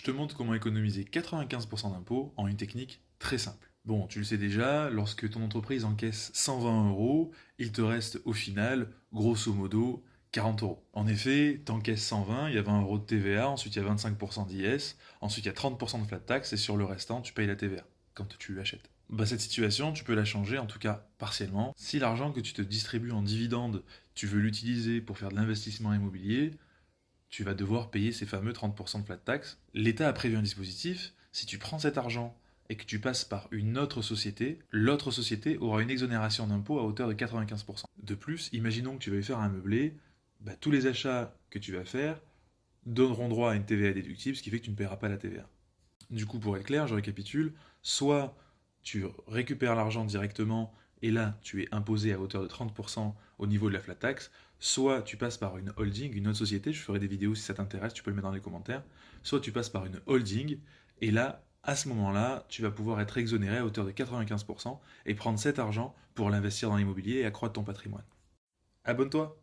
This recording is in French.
Je te montre comment économiser 95% d'impôts en une technique très simple. Bon, tu le sais déjà, lorsque ton entreprise encaisse 120 euros, il te reste au final, grosso modo, 40 euros. En effet, t'encaisses 120, il y a 20 euros de TVA, ensuite il y a 25% d'IS, ensuite il y a 30% de flat tax, et sur le restant, tu payes la TVA quand tu l'achètes. Bah, cette situation, tu peux la changer, en tout cas partiellement. Si l'argent que tu te distribues en dividende, tu veux l'utiliser pour faire de l'investissement immobilier, tu vas devoir payer ces fameux 30% de flat tax. L'État a prévu un dispositif, si tu prends cet argent et que tu passes par une autre société, l'autre société aura une exonération d'impôt à hauteur de 95%. De plus, imaginons que tu veuilles faire un meublé, bah, tous les achats que tu vas faire donneront droit à une TVA déductible, ce qui fait que tu ne paieras pas la TVA. Du coup, pour être clair, je récapitule, soit tu récupères l'argent directement et là, tu es imposé à hauteur de 30% au niveau de la flat tax, soit tu passes par une holding, une autre société, je ferai des vidéos si ça t'intéresse, tu peux le mettre dans les commentaires, soit tu passes par une holding et là, à ce moment-là, tu vas pouvoir être exonéré à hauteur de 95% et prendre cet argent pour l'investir dans l'immobilier et accroître ton patrimoine. Abonne-toi!